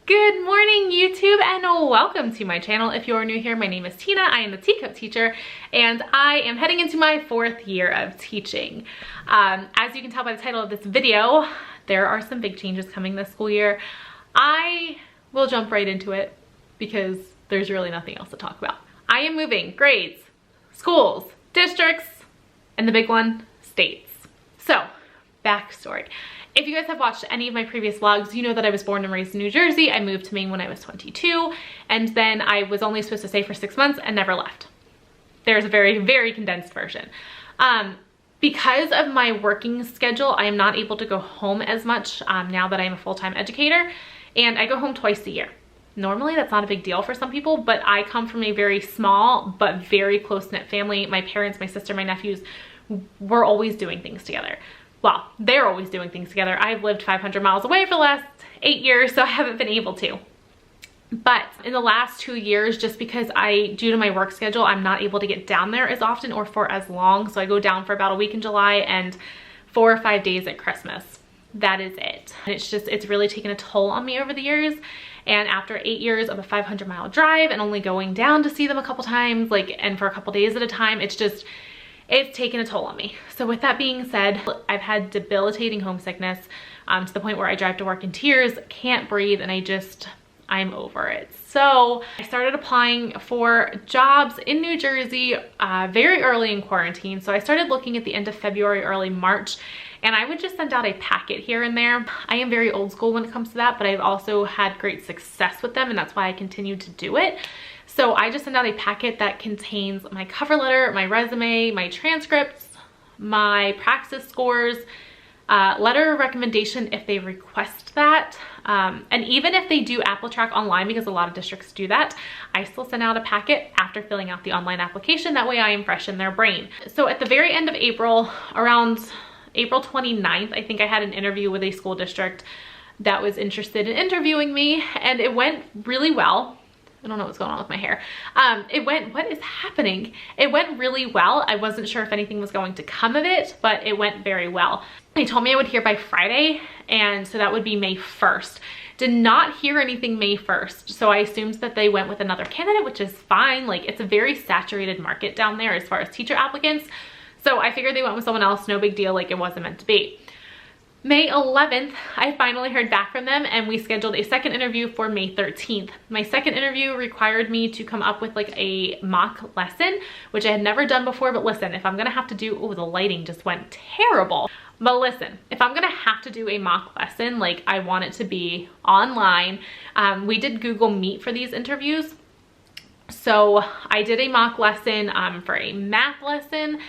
Good morning, YouTube, and welcome to my channel. If you're new here, my name is Tina. I am the teacup teacher, and I am heading into my 4th year of teaching. As you can tell by the title of this video, there are some big changes coming this school year. I will jump right into it because there's really nothing else to talk about. I am moving grades, schools, districts, and the big one, states. So, backstory. If you guys have watched any of my previous vlogs, you know that I was born and raised in New Jersey. I moved to Maine when I was 22, and then I was only supposed to stay for 6 months and never left. There's a very, very condensed version. Because of my working schedule, I am not able to go home as much now that I'm a full-time educator, and I go home twice a year. Normally, that's not a big deal for some people, but I come from a very small but very close-knit family. My parents, my sister, my nephews, we're always doing things together. Well, they're always doing things together. I've lived 500 miles away for the last 8 years, so I haven't been able to. But in the last 2 years, just because due to my work schedule, I'm not able to get down there as often or for as long. So I go down for about a week in July and 4 or 5 days at Christmas. That is it. And it's really taken a toll on me over the years. And after 8 years of a 500-mile drive and only going down to see them a couple times, and for a couple days at a time, it's taken a toll on me. So with that being said, I've had debilitating homesickness to the point where I drive to work in tears, can't breathe, and I'm over it. So I started applying for jobs in New Jersey very early in quarantine. So I started looking at the end of February, early March, and I would just send out a packet here and there. I am very old school when it comes to that, but I've also had great success with them, and that's why I continue to do it. So I just send out a packet that contains my cover letter, my resume, my transcripts, my praxis scores, letter of recommendation if they request that. And even if they do AppleTrack online, because a lot of districts do that, I still send out a packet after filling out the online application. That way I am fresh in their brain. So at the very end of April, around April 29th, I think I had an interview with a school district that was interested in interviewing me, and it went really well. I don't know what's going on with my hair. What is happening? It went really well. I wasn't sure if anything was going to come of it, but it went very well. They told me I would hear by Friday, and so that would be May 1st. Did not hear anything May 1st, so I assumed that they went with another candidate, which is fine. It's a very saturated market down there as far as teacher applicants. So I figured they went with someone else, no big deal, it wasn't meant to be. May 11th, I finally heard back from them, and we scheduled a second interview for May 13th. My second interview required me to come up with a mock lesson, which I had never done before. But listen, if I'm gonna have to do, the lighting just went terrible. But listen, if I'm gonna have to do a mock lesson, I want it to be online. We did Google Meet for these interviews. So I did a mock lesson for a math lesson,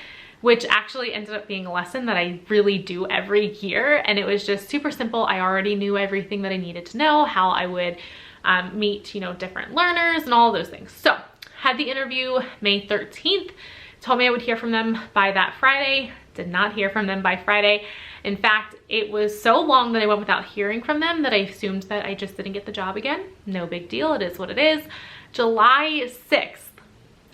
which actually ended up being a lesson that I really do every year. And it was just super simple. I already knew everything that I needed to know, how I would meet, different learners and all those things. So had the interview May 13th, told me I would hear from them by that Friday. Did not hear from them by Friday. In fact, it was so long that I went without hearing from them that I assumed that I just didn't get the job again. No big deal, it is what it is. July 6th.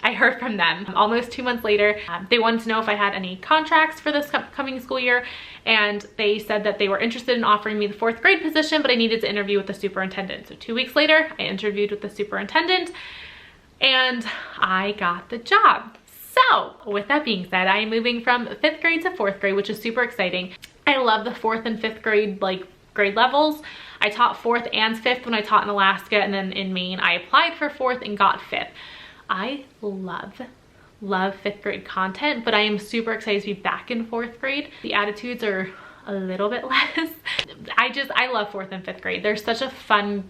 I heard from them almost 2 months later. They wanted to know if I had any contracts for this coming school year, and they said that they were interested in offering me the 4th grade position, but I needed to interview with the superintendent. So 2 weeks later, I interviewed with the superintendent, and I got the job. So with that being said, I am moving from 5th grade to 4th grade, which is super exciting. I love the 4th and 5th grade grade levels. I taught 4th and 5th when I taught in Alaska, and then in Maine, I applied for 4th and got 5th. I love 5th grade content, but I am super excited to be back in 4th grade. The attitudes are a little bit less. I love 4th and 5th grade. They're such a fun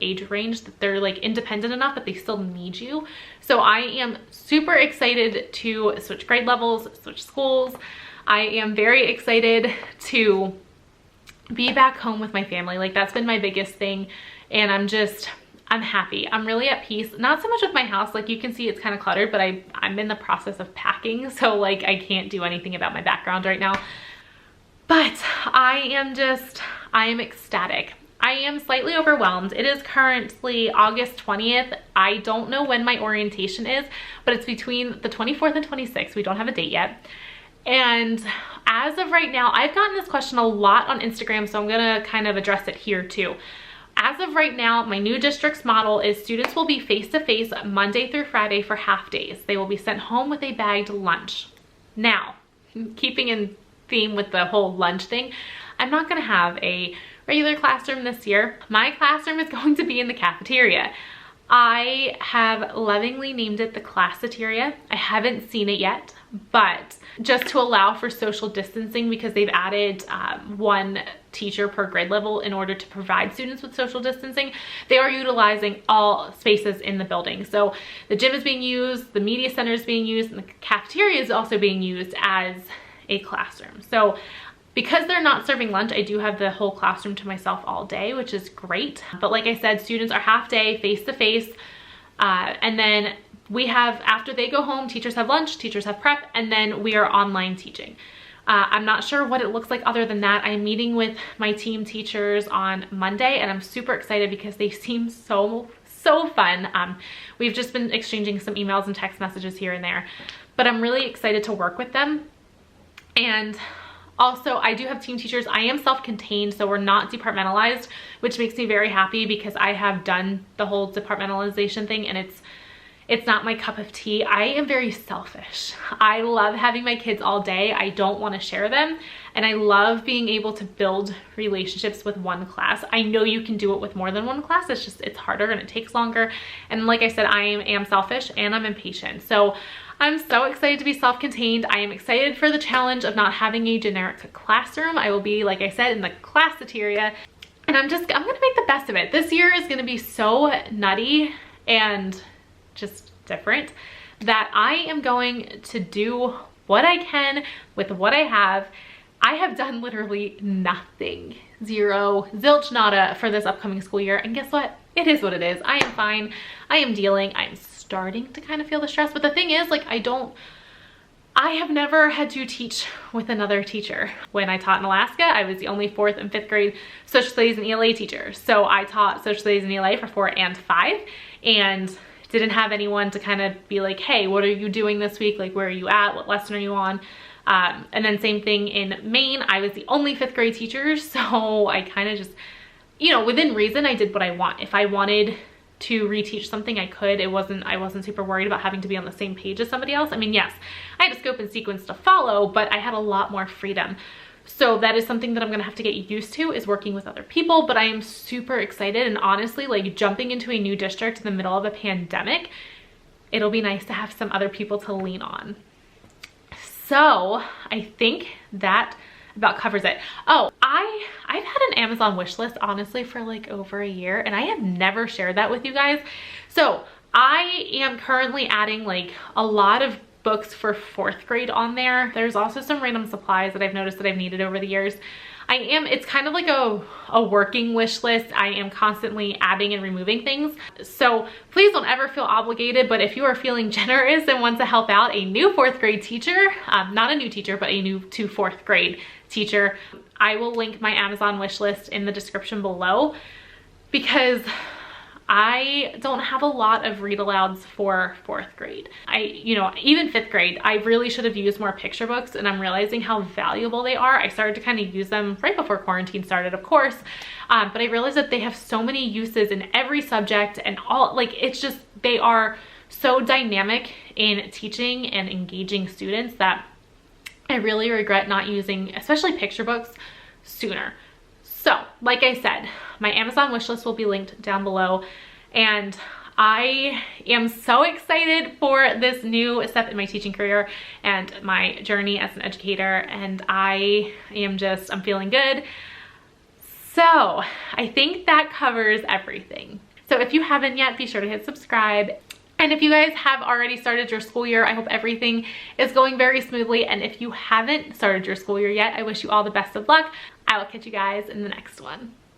age range that they're independent enough that they still need you. So I am super excited to switch grade levels, switch schools. I am very excited to be back home with my family. That's been my biggest thing, and I'm happy. I'm really at peace. Not so much with my house. You can see it's kind of cluttered, but I'm in the process of packing. So I can't do anything about my background right now. But I am ecstatic. I am slightly overwhelmed. It is currently August 20th. I don't know when my orientation is, but it's between the 24th and 26th. We don't have a date yet. And as of right now, I've gotten this question a lot on Instagram, so I'm gonna kind of address it here too. As of right now, my new district's model is students will be face-to-face Monday through Friday for half days. They will be sent home with a bagged lunch. Now, keeping in theme with the whole lunch thing, I'm not gonna have a regular classroom this year. My classroom is going to be in the cafeteria. I have lovingly named it the Classeteria. I haven't seen it yet, but just to allow for social distancing, because they've added one teacher per grade level in order to provide students with social distancing, they are utilizing all spaces in the building. So the gym is being used, the media center is being used, and the cafeteria is also being used as a classroom. So because they're not serving lunch, I do have the whole classroom to myself all day, which is great. But like I said, students are half day, face-to-face, and then we have, after they go home, teachers have lunch, teachers have prep, and then we are online teaching. I'm not sure what it looks like other than that. I'm meeting with my team teachers on Monday, and I'm super excited because they seem so fun. We've just been exchanging some emails and text messages here and there, but I'm really excited to work with them. And also, I do have team teachers. I am self-contained, so we're not departmentalized, which makes me very happy because I have done the whole departmentalization thing, and it's not my cup of tea. I am very selfish. I love having my kids all day. I don't want to share them, and I love being able to build relationships with one class. I know you can do it with more than one class. It's harder and it takes longer. And like I said, I am selfish and I'm impatient. So I'm so excited to be self-contained. I am excited for the challenge of not having a generic classroom. I will be, like I said, in the Classeteria, and I'm gonna make the best of it. This year is gonna be so nutty and just different that I am going to do what I can with what I have. I have done literally nothing, zero, zilch, nada for this upcoming school year, and guess what? It is what it is. I am fine. I am dealing. I'm starting to kind of feel the stress, but the thing is, like, I have never had to teach with another teacher. When I taught in Alaska, I was the only 4th and 5th grade social studies and ELA teacher. So I taught social studies and ELA for 4 and 5 and didn't have anyone to kind of be like, hey, what are you doing this week? Like, where are you at? What lesson are you on? And then same thing in Maine. I was the only 5th grade teacher. So I kind of just, you know, within reason, I did what I want. If I wanted to reteach something, I could. I wasn't super worried about having to be on the same page as somebody else. I mean, yes, I had a scope and sequence to follow, but I had a lot more freedom. So that is something that I'm gonna have to get used to, is working with other people, but I am super excited. And honestly, like, jumping into a new district in the middle of a pandemic, it'll be nice to have some other people to lean on. So I think that about covers it. Oh, I've had an Amazon wish list, honestly, for like over a year, and I have never shared that with you guys. So I am currently adding like a lot of books for 4th grade on there. There's also some random supplies that I've noticed that I've needed over the years. It's kind of like a working wish list. I am constantly adding and removing things. So please don't ever feel obligated, but if you are feeling generous and want to help out a new 4th grade teacher, not a new teacher, but a new to 4th grade teacher, I will link my Amazon wish list in the description below, because I don't have a lot of read alouds for 4th grade. Even 5th grade, I really should have used more picture books, and I'm realizing how valuable they are. I started to kind of use them right before quarantine started, of course, but I realized that they have so many uses in every subject, and they are so dynamic in teaching and engaging students that I really regret not using, especially picture books, sooner. So, like I said, my Amazon wishlist will be linked down below, and I am so excited for this new step in my teaching career and my journey as an educator, and I'm feeling good. So, I think that covers everything. So if you haven't yet, be sure to hit subscribe. And if you guys have already started your school year, I hope everything is going very smoothly. And if you haven't started your school year yet, I wish you all the best of luck. I will catch you guys in the next one.